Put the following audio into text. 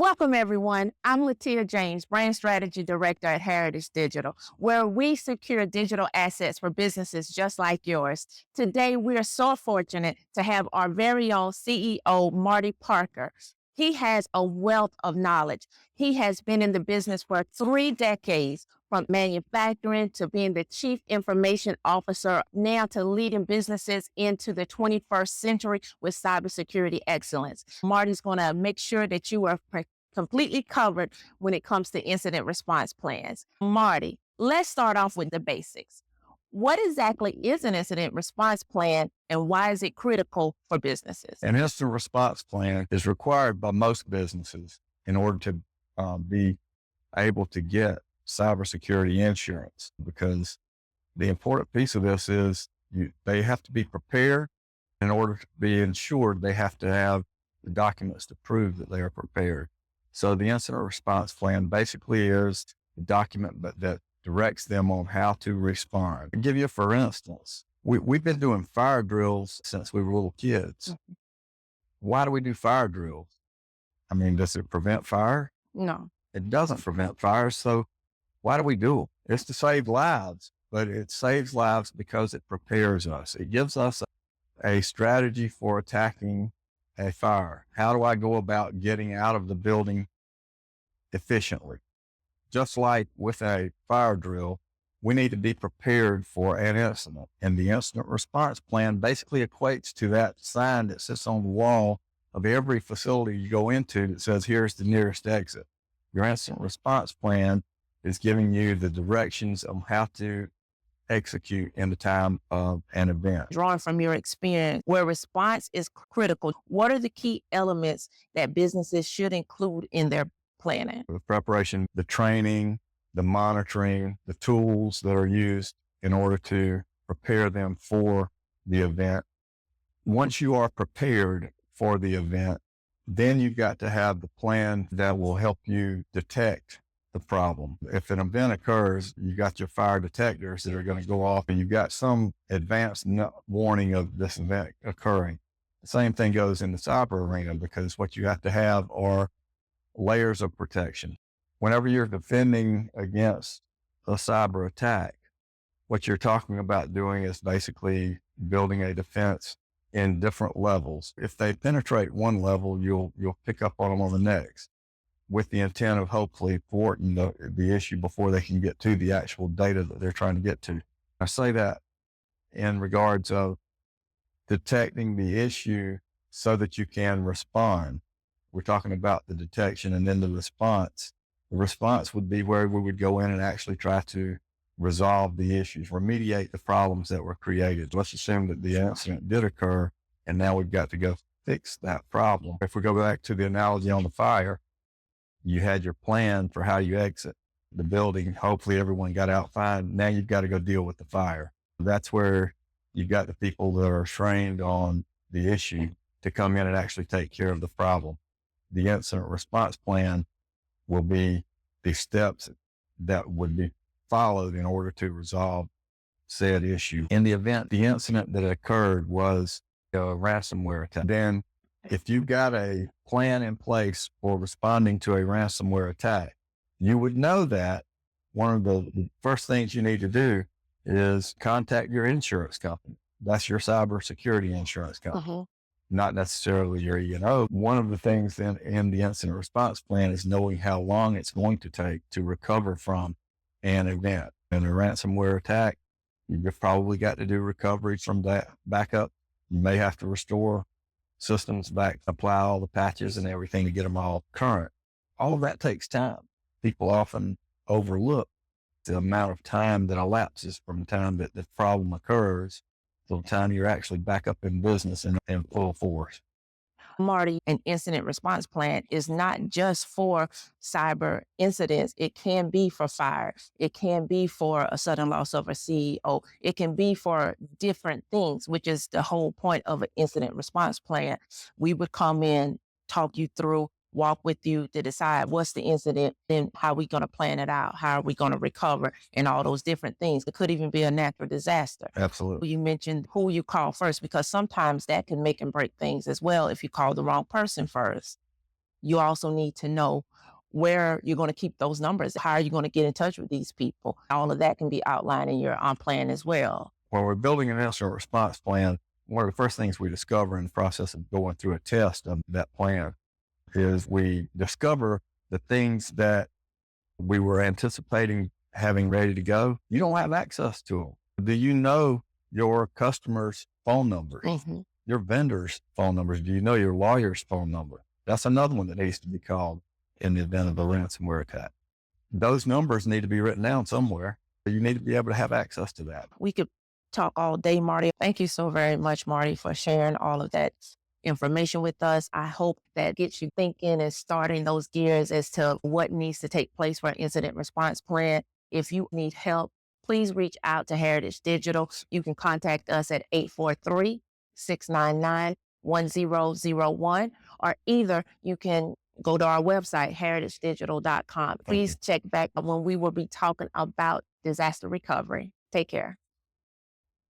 Welcome, everyone. I'm Latia James, Brand Strategy Director at Heritage Digital, where we secure digital assets for businesses just like yours. Today, we are so fortunate to have our very own CEO, Marty Parker. He has a wealth of knowledge. He has been in the business for 3 decades, from manufacturing to being the Chief Information Officer, now to leading businesses into the 21st century with cybersecurity excellence. Marty's going to make sure that you are completely covered when it comes to incident response plans. Marty, let's start off with the basics. What exactly is an incident response plan, and why is it critical for businesses? An incident response plan is required by most businesses in order to be able to get cybersecurity insurance, because the important piece of this is they have to be prepared. In order to be insured, they have to have the documents to prove that they are prepared. So the incident response plan basically is a document that directs them on how to respond. I'll give you, for instance, we've been doing fire drills since we were little kids. Mm-hmm. Why do we do fire drills? I mean, does it prevent fire? No. It doesn't prevent fire. So why do we do them? It's to save lives, but it saves lives because it prepares us. It gives us a strategy for attacking a fire. How do I go about getting out of the building efficiently? Just like with a fire drill, we need to be prepared for an incident. And the incident response plan basically equates to that sign that sits on the wall of every facility you go into that says, here's the nearest exit. Your incident response plan is giving you the directions on how to execute in the time of an event. Drawing from your experience, where response is critical, what are the key elements that businesses should include in their planning? The preparation, the training, the monitoring, the tools that are used in order to prepare them for the event. Once you are prepared for the event, then you've got to have the plan that will help you detect the problem. If an event occurs, you got your fire detectors that are going to go off, and you've got some advanced warning of this event occurring. The same thing goes in the cyber arena, because what you have to have are layers of protection. Whenever you're defending against a cyber attack, what you're talking about doing is basically building a defense in different levels. If they penetrate one level, you'll pick up on them on the next, with the intent of hopefully thwarting the issue before they can get to the actual data that they're trying to get to. I say that in regards of detecting the issue so that you can respond. We're talking about the detection and then the response. The response would be where we would go in and actually try to resolve the issues, remediate the problems that were created. Let's assume that the incident did occur, and now we've got to go fix that problem. If we go back to the analogy on the fire, you had your plan for how you exit the building. Hopefully everyone got out fine. Now you've got to go deal with the fire. That's where you've got the people that are trained on the issue to come in and actually take care of the problem. The incident response plan will be the steps that would be followed in order to resolve said issue. In the event, the incident that occurred was a ransomware attack, then if you've got a plan in place for responding to a ransomware attack, you would know that one of the first things you need to do is contact your insurance company. That's your cybersecurity insurance company, not necessarily your E&O. One of the things in the incident response plan is knowing how long it's going to take to recover from an event. In a ransomware attack, you've probably got to do recovery from that backup. You may have to restore systems back, apply all the patches and everything to get them all current. All of that takes time. People often overlook the amount of time that elapses from the time that the problem occurs to the time you're actually back up in business in full force. Marty, an incident response plan is not just for cyber incidents. It can be for fire. It can be for a sudden loss of a CEO. It can be for different things, which is the whole point of an incident response plan. We would come in, talk you through, walk with you to decide what's the incident, then how are we going to plan it out? How are we going to recover, and all those different things. It could even be a natural disaster. Absolutely. You mentioned who you call first, because sometimes that can make and break things as well if you call the wrong person first. you also need to know where you're going to keep those numbers. How are you going to get in touch with these people? All of that can be outlined in your plan as well. When we're building an incident response plan, one of the first things we discover in the process of going through a test of that plan is we discover the things that we were anticipating having ready to go. You don't have access to them. Do you know your customers' phone numbers, your vendors' phone numbers? Do you know your lawyer's phone number? That's another one that needs to be called in the event of a ransomware attack. Those numbers need to be written down somewhere. You need to be able to have access to that. We could talk all day, Marty. Thank you so very much, Marty, for sharing all of that information with us. I hope that gets you thinking and starting those gears as to what needs to take place for an incident response plan. If you need help, please reach out to Heritage Digital. You can contact us at 843-699-1001, or either you can go to our website, heritagedigital.com. Please check back when we will be talking about disaster recovery. Take care.